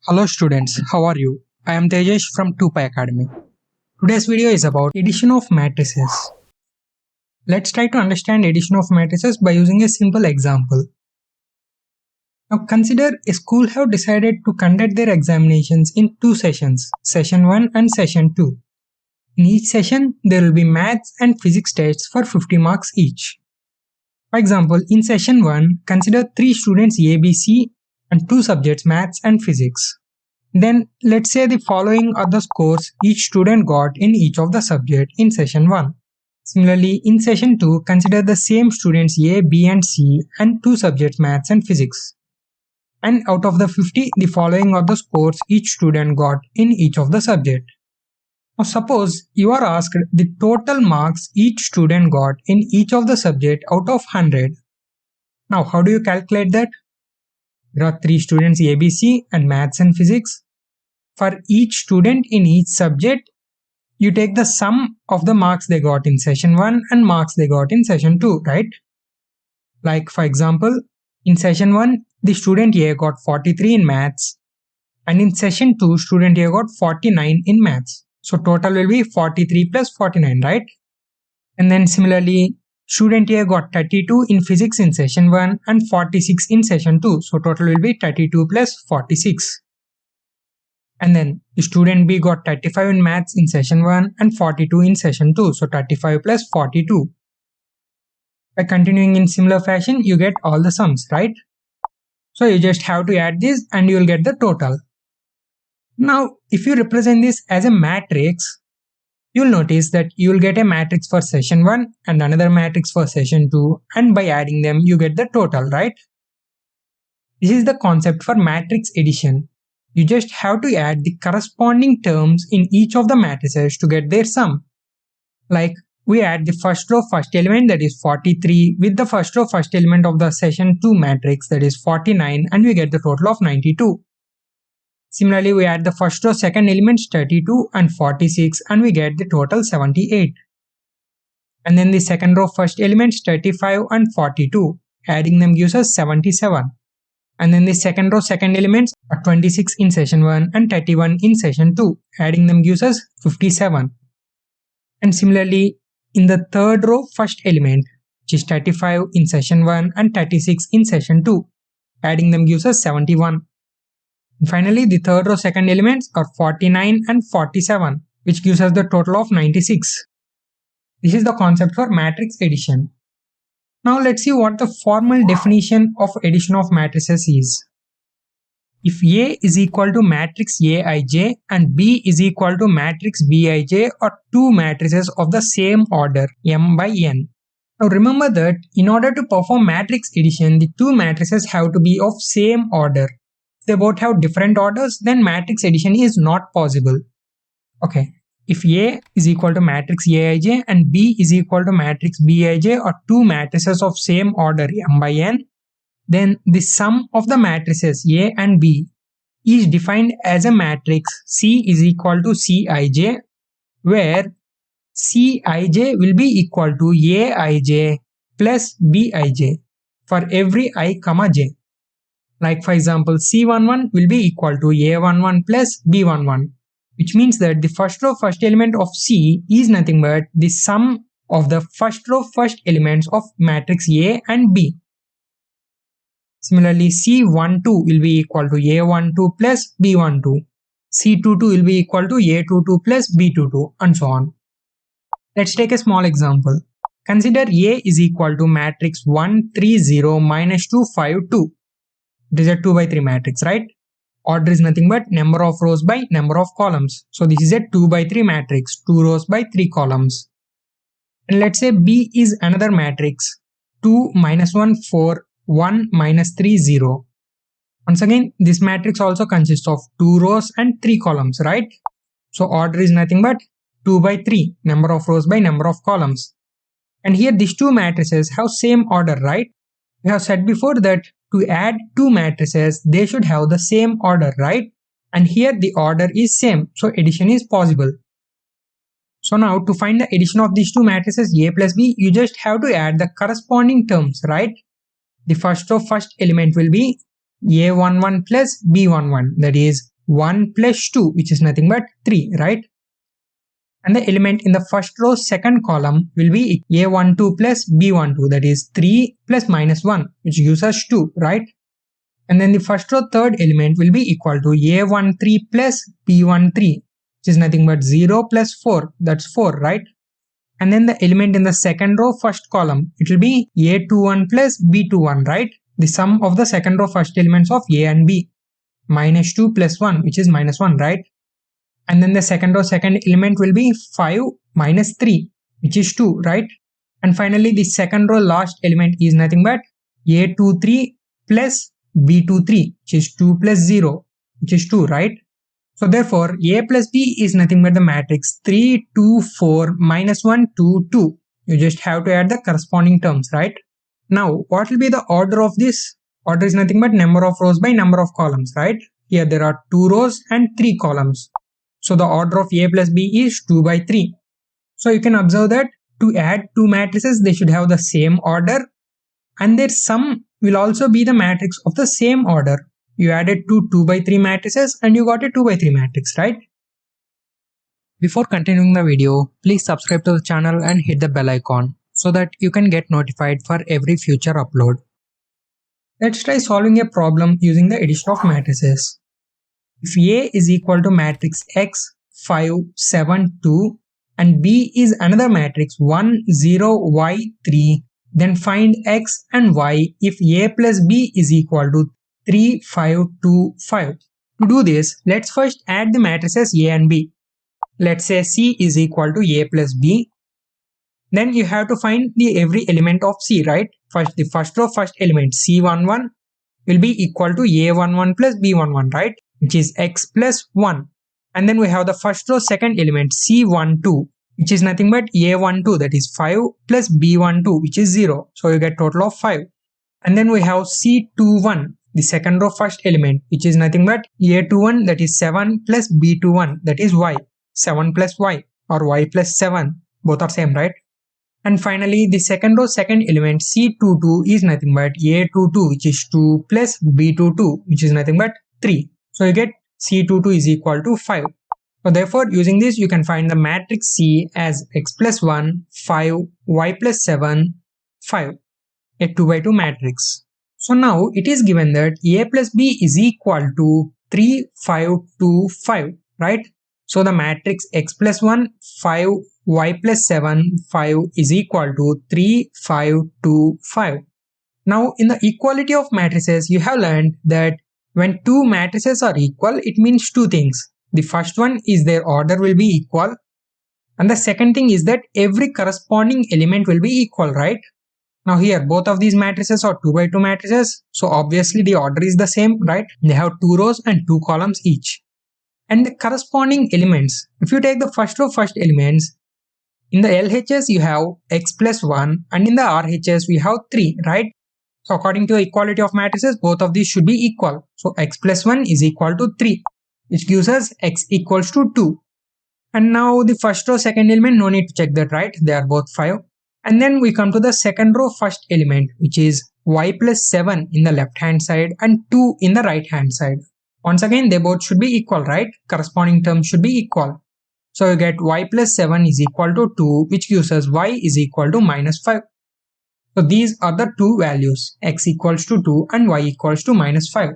Hello students, how are you? I am Tejesh from 2Pi Academy. Today's video is about addition of matrices. Let's try to understand addition of matrices by using a simple example. Now consider a school have decided to conduct their examinations in two sessions, session 1 and session 2. In each session, there will be maths and physics tests for 50 marks each. For example, in session 1, consider 3 students A, B, C and 2 subjects maths and physics. Then let's say the following are the scores each student got in each of the subject in session 1. Similarly, in session 2, consider the same students A, B and C and 2 subjects maths and physics. And out of the 50, the following are the scores each student got in each of the subject. Now suppose you are asked the total marks each student got in each of the subject out of 100. Now how do you calculate that? There are 3 students A, B, C and maths and physics. For each student in each subject, you take the sum of the marks they got in session 1 and marks they got in session 2, right? Like for example, in session 1, the student A got 43 in maths and in session 2, student A got 49 in maths. So total will be 43 plus 49, right? And then similarly, student A got 32 in physics in session 1 and 46 in session 2. So total will be 32 plus 46. And then student B got 35 in maths in session 1 and 42 in session 2. So 35 plus 42. By continuing in similar fashion, you get all the sums, right? So you just have to add this and you will get the total. Now, if you represent this as a matrix, you will notice that you will get a matrix for session 1 and another matrix for session 2, and by adding them you get the total, right? This is the concept for matrix addition. You just have to add the corresponding terms in each of the matrices to get their sum. Like we add the first row first element, that is 43, with the first row first element of the session 2 matrix, that is 49, and we get the total of 92. Similarly, we add the first row second elements 32 and 46 and we get the total 78. And then the second row first elements 35 and 42, adding them gives us 77. And then the second row second elements are 26 in session 1 and 31 in session 2, adding them gives us 57. And similarly, in the third row first element, which is 35 in session 1 and 36 in session 2, adding them gives us 71. And finally, the third row second elements are 49 and 47, which gives us the total of 96. This is the concept for matrix addition. Now let's see what the formal definition of addition of matrices is. If A is equal to matrix Aij and B is equal to matrix Bij are two matrices of the same order m by n. Now remember that in order to perform matrix addition, the two matrices have to be of same order. If they both have different orders, then matrix addition is not possible. Okay. If A is equal to matrix Aij and B is equal to matrix Bij are two matrices of same order m by n, then the sum of the matrices A and B is defined as a matrix C is equal to Cij, where Cij will be equal to Aij plus Bij for every I, j. Like for example, C11 will be equal to A11 plus B11. Which means that the first row first element of C is nothing but the sum of the first row first elements of matrix A and B. Similarly, C12 will be equal to A12 plus B12. C22 will be equal to A22 plus B22 and so on. Let's take a small example. Consider A is equal to matrix 1, 3, 0, minus 2, 5, 2. It is a 2 by 3 matrix, right? Order is nothing but number of rows by number of columns. So this is a 2 by 3 matrix, 2 rows by 3 columns. And let's say B is another matrix, 2, minus 1, 4, 1, minus 3, 0. Once again, this matrix also consists of 2 rows and 3 columns, right? So order is nothing but 2 by 3, number of rows by number of columns. And here these two matrices have same order, right? We have said before that to add two matrices, they should have the same order, right? And here the order is same, so addition is possible. So now to find the addition of these two matrices A plus B, you just have to add the corresponding terms, right? The first row first element will be A11 plus B11, that is 1 plus 2, which is nothing but 3, right? And the element in the first row second column will be a12 plus b12, that is 3 plus minus 1, which gives us 2, right? And then the first row third element will be equal to a13 plus b13, which is nothing but 0 plus 4, that's 4, right? And then the element in the second row first column, it will be a21 plus b21, right? The sum of the second row first elements of a and b, minus 2 plus 1, which is minus 1, right? And then the second row second element will be 5 minus 3, which is 2, right? And finally the second row last element is nothing but a23 plus b23, which is 2 plus 0, which is 2, right? So therefore a plus b is nothing but the matrix 3, 2, 4, minus 1, 2, 2. You just have to add the corresponding terms, right? Now what will be the order of this? Order is nothing but number of rows by number of columns, right? Here there are 2 rows and 3 columns. So the order of a plus b is 2 by 3. So you can observe that to add two matrices, they should have the same order, and their sum will also be the matrix of the same order. You added two 2 by 3 matrices and you got a 2 by 3 matrix, right? Before continuing the video, please subscribe to the channel and hit the bell icon so that you can get notified for every future upload. Let's try solving a problem using the addition of matrices. If A is equal to matrix X 5, 7, 2 and B is another matrix 1, 0, Y 3, then find X and Y if A plus B is equal to 3, 5, 2, 5. To do this, let's first add the matrices A and B. Let's say C is equal to A plus B. Then you have to find every element of C, right? First, the first row first element C11 will be equal to A11 plus B11, right? Which is X plus 1. And then we have the first row second element C12, which is nothing but A12, that is 5 plus B12, which is 0. So you get total of 5. And then we have C21, the second row first element, which is nothing but A21, that is 7 plus B21, that is Y. 7 plus Y or Y plus 7, both are same, right? And finally the second row second element C22 is nothing but A22, which is 2 plus B22, which is nothing but 3. So you get C22 is equal to 5. So therefore using this you can find the matrix C as X plus 1, 5, Y plus 7, 5. A 2 by 2 matrix. So now it is given that A plus B is equal to 3, 5, 2, 5, right? So the matrix X plus 1, 5, Y plus 7, 5 is equal to 3, 5, 2, 5. Now in the equality of matrices you have learned that when two matrices are equal, it means two things. The first one is their order will be equal, and the second thing is that every corresponding element will be equal, right? Now here both of these matrices are 2 by 2 matrices, so obviously the order is the same, right? They have 2 rows and 2 columns each. And the corresponding elements, if you take the first row first elements, in the LHS you have X plus 1 and in the RHS we have 3, right? So according to the equality of matrices, both of these should be equal. So X plus 1 is equal to 3, which gives us X equals to 2. And now the first row second element, no need to check that, right? They are both 5. And then we come to the second row first element, which is Y plus 7 in the left hand side and 2 in the right hand side. Once again, they both should be equal, right? Corresponding terms should be equal. So you get Y plus 7 is equal to 2, which gives us Y is equal to minus 5. So these are the two values, X equals to 2 and Y equals to minus 5.